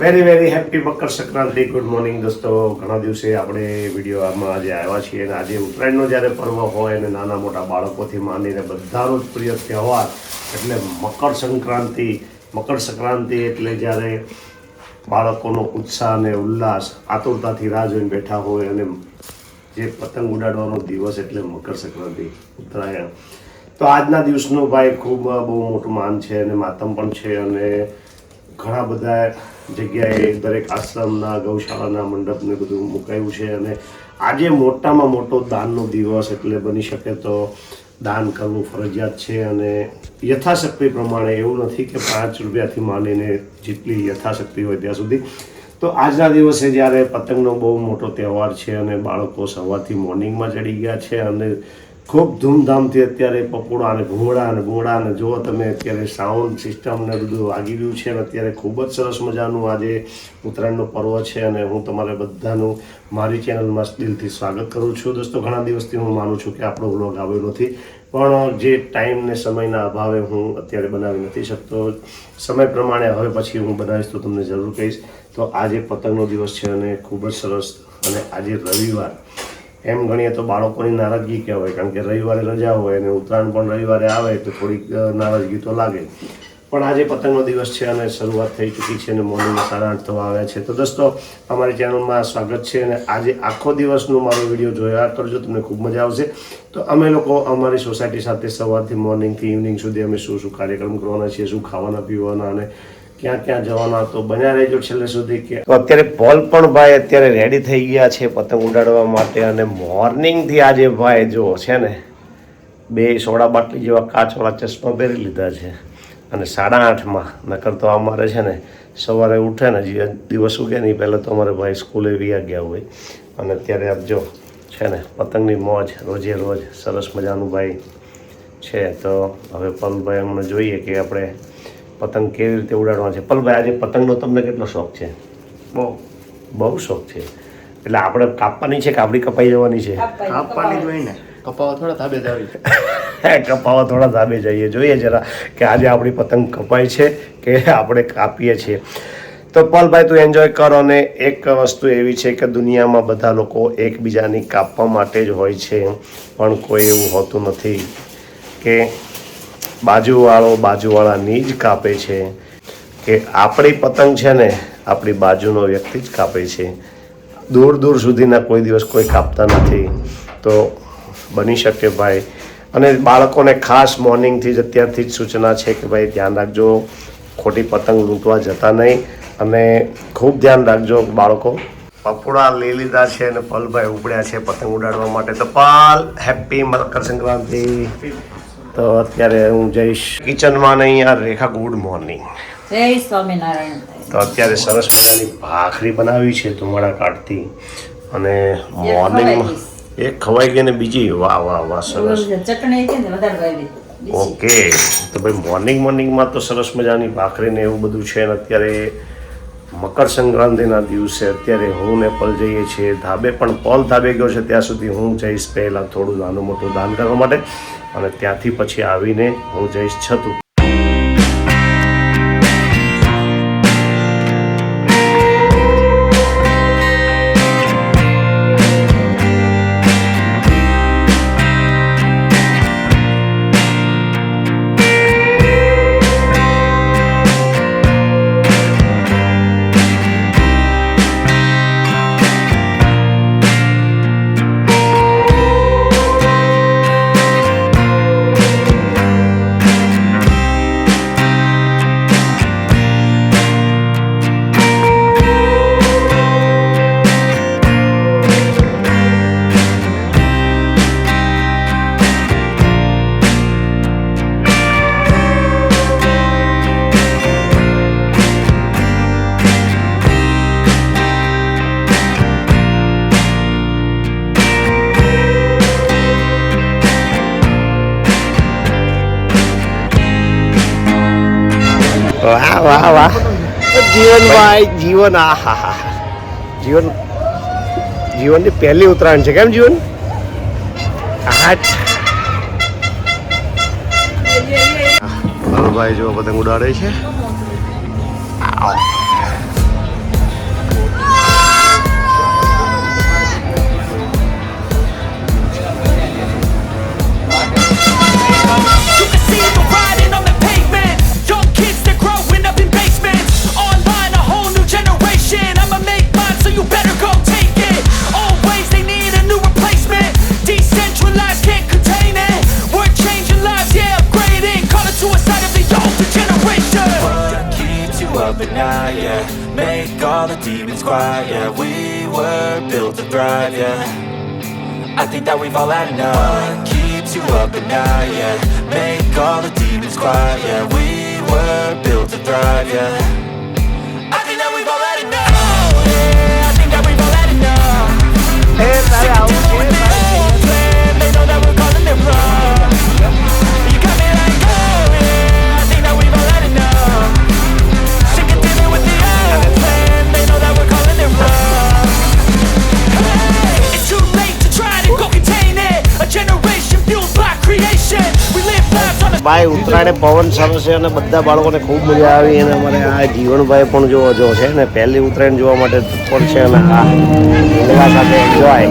Very happy Makar Sankranti. Good morning દોસ્તો. ઘણા દિવસે આપણે વિડીયોમાં આજે આવ્યા છીએ અને આજે ઉત્તરાયણનો જ્યારે પર્વ હોય અને નાના મોટા બાળકોથી માંડીને બધાનો જ પ્રિય તહેવાર એટલે મકર સંક્રાંતિ. મકર સંક્રાંતિ એટલે જ્યારે બાળકોનો ઉત્સાહ અને ઉલ્લાસ આતુરતાથી રાહ જોઈને બેઠા હોય અને જે પતંગ ઉડાડવાનો દિવસ એટલે મકર સંક્રાંતિ, ઉત્તરાયણ. તો આજના દિવસનું ભાઈ ખૂબ બહુ મોટું માન છે અને માતમ પણ છે અને ઘણા બધા જગ્યાએ દરેક આશ્રમના ગૌશાળાના મંડપને બધું મુકાયું છે અને આજે મોટામાં મોટો દાનનો દિવસ એટલે બની શકે તો દાન કરવું ફરજિયાત છે અને યથાશક્તિ પ્રમાણે એવું નથી કે 5 રૂપિયાથી માંડીને જેટલી યથાશક્તિ હોય ત્યાં સુધી. તો આજના દિવસે જ્યારે પતંગનો બહુ મોટો તહેવાર છે અને બાળકો સવારથી મોર્નિંગમાં ચડી ગયા છે અને ખૂબ ધૂમધામથી અત્યારે પપોડા અને ભૂંગળા અને જુઓ તમે અત્યારે સાઉન્ડ સિસ્ટમ ને બધું વાગી રહ્યું છે અને અત્યારે ખૂબ જ સરસ મજાનું આજે ઉત્તરાયણનો પર્વ છે અને હું તમારે બધાનું મારી ચેનલમાં દિલથી સ્વાગત કરું છું. દોસ્તો, ઘણા દિવસથી હું માનું છું કે આપણો વ્લોગ આવ્યો નથી, પણ જે ટાઈમ ને સમયના અભાવે હું અત્યારે બનાવી નથી શકતો. સમય પ્રમાણે હવે પછી હું બનાવીશ તો તમને જરૂર કહીશ. તો આજે પતંગનો દિવસ છે અને ખૂબ જ સરસ અને આજે રવિવાર એમ ગણીએ તો બાળકોની નારાજગી કહેવાય, કારણ કે રવિવારે રજા હોય અને ઉત્તરાયણ પણ રવિવારે આવે તો થોડીક નારાજગી તો લાગે. પણ આજે પતંગનો દિવસ છે અને શરૂઆત થઈ ચૂકી છે અને મોર્નિંગમાં 8:30 થવા આવ્યા છે. તો દોસ્તો, અમારી ચેનલમાં સ્વાગત છે અને આજે આખો દિવસનું મારો વિડીયો જોયા કરજો, તમને ખૂબ મજા આવશે. તો અમે લોકો અમારી સોસાયટી સાથે સવારથી મોર્નિંગથી ઇવનિંગ સુધી અમે શું કાર્યક્રમ કરવાના છીએ, શું ખાવાના પીવાના અને ક્યાં જવાના, તો બન્યા રહેજો છેલ્લે સુધી. કે તો અત્યારે પોલ પણ ભાઈ અત્યારે રેડી થઈ ગયા છે પતંગ ઉડાડવા માટે અને મોર્નિંગથી આજે ભાઈ જો છે ને 2 સોડા બાટલી જેવા કાચવાળા ચશ્મા પહેરી લીધા છે અને 8:30માં નકર તો અમારે છે ને સવારે ઉઠે ને જે દિવસ ઉગે નહીં પહેલાં તો અમારે ભાઈ સ્કૂલે વ્યા ગયા હોય અને અત્યારે આપ જો છે ને પતંગની મોજ રોજે રોજ સરસ મજાનું ભાઈ છે. તો હવે પલભાઈ અમને જોઈએ કે આપણે પતંગ કેવી રીતે ઉડાડવા છે. પલભાઈ, આજે પતંગનો તમને કેટલો શોખ છે? બહુ શોખ છે. એટલે આપણે કાપવાની છે કે આપણી કપાઈ જવાની છે? કાપવાની જ હોય ને, કપાવા થોડા ધાબે કપાવા થોડા ધાબે જઈએ, જોઈએ જરા કે આજે આપણી પતંગ કપાય છે કે આપણે કાપીએ છીએ. તો પલભાઈ તું એન્જોય કરો. અને એક વસ્તુ એવી છે કે દુનિયામાં બધા લોકો એકબીજાની કાપવા માટે જ હોય છે, પણ કોઈ એવું હોતું નથી કે બાજુવાળાની જ કાપે છે, કે આપણી પતંગ છે ને આપણી બાજુનો વ્યક્તિ જ કાપે છે. દૂર સુધીના કોઈ દિવસ કોઈ કાપતા નથી. તો બની શકે ભાઈ. અને બાળકોને ખાસ મોર્નિંગથી જ અત્યારથી જ સૂચના છે કે ભાઈ ધ્યાન રાખજો, ખોટી પતંગ લૂંટવા જતા નહીં અને ખૂબ ધ્યાન રાખજો બાળકો. પપોડા લઈ લીધા છે અને પલભાઈ ઉપડ્યા છે પતંગ ઉડાડવા માટે. તો પલ, હેપી મકર સંક્રાંતિ. તો અત્યારે હું જઈશ કિચનમાં નહીં યાર. રેખા, ગુડ મોર્નિંગ. જય સ્વામિનારાયણ. તો અત્યારે સરસ મજાની ભાખરી બનાવી છે ધુમાડા કાઢતી અને મોર્નિંગમાં એક ખવાઈ ગઈ ને બીજી વાહ સરસ ચટણી છે ને વધારે ભાવી. ઓકે. તો ભાઈ મોર્નિંગમાં તો સરસ મજાની ભાખરી ને એવું બધું છે અને અત્યારે મકર સંક્રાંતિના દિવસે અત્યારે હું ને પલ જઈએ છીએ ધાબે. પણ પલ ધાબે ગયો છે ત્યાં સુધી હું જઈશ પહેલાં થોડું નાનું મોટું દાન કરવા માટે અને ત્યાંથી પછી આવીને હું જઈશ છત. વાહ જીવનભાઈ, જીવન જીવનની પહેલી ઉત્તરાયણ છે. કેમ જીવન? ભાઈ જો પતંગ ઉડાડે છે. Make all the demons quiet, yeah. We were built to thrive, yeah. I think that we've all had enough. What keeps you up at night, yeah. Make all the demons quiet, yeah. We were built to thrive, yeah. I think that we've all had enough. Yeah, I think that we've all had enough. Sick of dealing with their old plan. They know that we're calling it wrong. You got me like, oh yeah, I think that we've all had enough. Sick of dealing with the old plan. They know that we're calling it wrong. Hey, it's too late to try to go contain it. A generation fueled by creation. We live lives on a ભાઈ ઉત્તરાયણે પવન સરસ છે અને બધા બાળકોને ખૂબ મજા આવી અને અમારે આ જીવનભાઈ પણ જો છે ને પહેલી ઉત્તરાયણ જોવા માટે પણ છે અને આ એવા સાથે એન્જોય.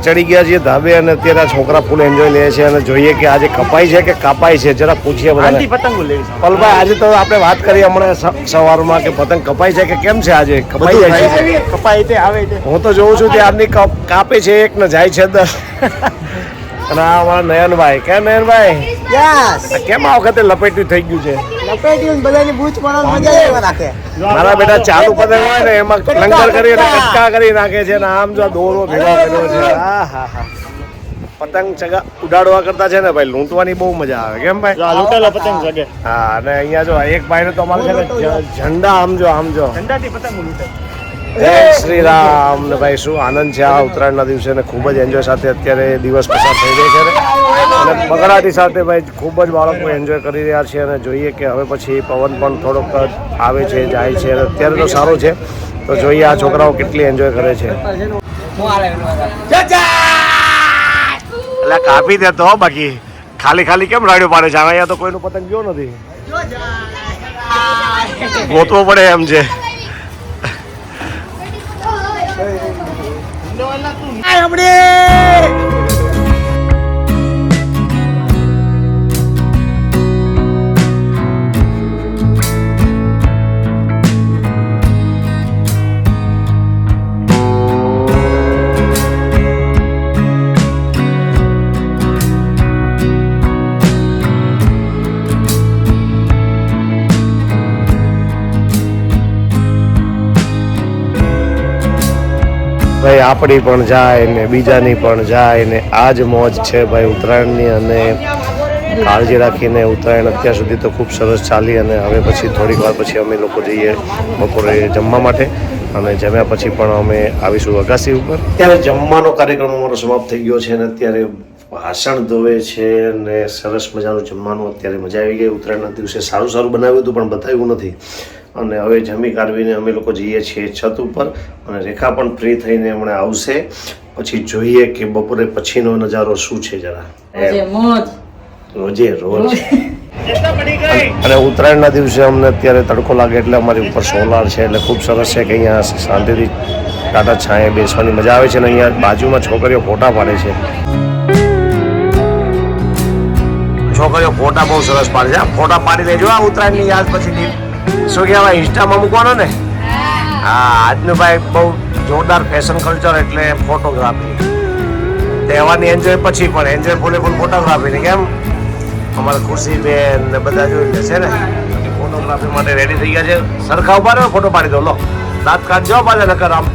ચડી ગયા છીએ ધાબે અને અત્યારે આ છોકરા ફૂલ એન્જોય લે છે અને જોઈએ કે આજે કપાઈ છે કે કાપાઈ છે જરા પૂછીએ બધાને. પલભાઈ આજે તો આપણે વાત કરી હમણાં સવારમાં કે પતંગ કપાઈ છે કે કેમ છે આજે કપાઈ જાય છે? કપાઈ તે આવે છે. હું તો જોઉં છું ત્યારની કાપે છે એક ને જાય છે 10. અને આ અમારા નયનભાઈ કે નયનભાઈ યસ આ કેમ આ વખતે લપેટ્યું થઈ ગયું છે? લપેટીને બધાની બૂચ પડવાની મજા એવા રાખે. મારા બેટા ચાલુ પતંગ હોય ને એમાં લંગર કરી અને કટકા કરી નાખે છે ને આમ જો દોરો ભેગો કર્યો છે. હા હા હા પતંગ ચગા ઉડાડવા કરતા છે ને ભાઈ લૂંટવાની બહુ મજા આવે. કેમ ભાઈ? લૂંટેલા પતંગ જગે. હા અને અહીંયા જો એક ભાઈ ને તો અમારે છે ને ઝંડા આમ જો ઠંડાથી પતંગ લૂંટે. જય શ્રી રામ ને ભાઈ શું આનંદ છે આ ઉત્તરાયણના દિવસે ને ખૂબ જ એન્જોય સાથે અત્યારે દિવસ પસાર થઈ રહ્યો છે અને બગડાટી સાથે ભાઈ ખૂબ જ બાળકો એન્જોય કરી રહ્યા છે અને જોઈએ કે હવે પછી પવન પણ થોડોક આવે છે જાય છે અને અત્યારે તો સારું છે તો જોઈએ આ છોકરાઓ કેટલી એન્જોય કરે છે. એટલે કાપી દે તો બાકી ખાલી કેમ રાડ્યો પાડે છે? અહીંયા તો કોઈનું પતંગ ગયો નથી, ગોતવો પડે એમ છે. ભાઈ આપણી પણ જાય ને બીજાની પણ જાય ને આ જ મોજ છે ભાઈ ઉત્તરાયણની. અને કાળજી રાખીને ઉત્તરાયણ અત્યાર સુધી તો ખૂબ સરસ ચાલી અને હવે પછી થોડીક વાર પછી અમે લોકો જઈએ બપોરે જમવા માટે અને જમ્યા પછી પણ અમે આવીશું અગાસી ઉપર. અત્યારે જમવાનો કાર્યક્રમ અમારો સમાપ્ત થઈ ગયો છે અને અત્યારે વાસણ ધોવે છે ને સરસ મજાનું જમવાનું અત્યારે મજા આવી ગઈ. ઉત્તરાયણના દિવસે સારું સારું બનાવ્યું હતું પણ બતાવ્યું નથી. અને હવે જમી કાઢવીને અમે લોકો જઈએ છીએ છત ઉપર અને રેખા પણ ફ્રી થઈને હમણાં આવશે. પછી જોઈએ કે બપોરે પછીનો નજારો શું છે જરા. આજે મોજ રોજે રોજ અને ઉત્તરાયણના દિવસે અમને અત્યારે તડકો લાગે એટલે અમારી ઉપર સોલાર છે એટલે ખૂબ સરસ છે કે અહીંયા શાંતિથી ટાટા છાંયે બેસવાની મજા આવે છે. અને અહીંયા બાજુમાં છોકરીઓ ફોટા પાડે છે. છોકરીઓ ફોટા બહુ સરસ પાડે છે. ફોટા પાડી લેજો આ ઉત્તરાયણની યાદ પછી શું કહેવાય ઇન્સ્ટામાં મૂકવાનો ને. હા આજનું ભાઈ બહુ જોરદાર ફેશન કલ્ચર એટલે ફોટોગ્રાફી તહેવારની એન્જોય પછી પણ એન્જોય ફૂલે ફૂલ ફોટોગ્રાફીની કેમ અમારા ખુશી બેન ને બધા જોઈ લે છે ને ફોટોગ્રાફી માટે રેડી થઈ ગયા છે. સરખા ઉભા રહ્યો ફોટો પાડી દો. લો દાંત કાઢજો પાછા નકર આમ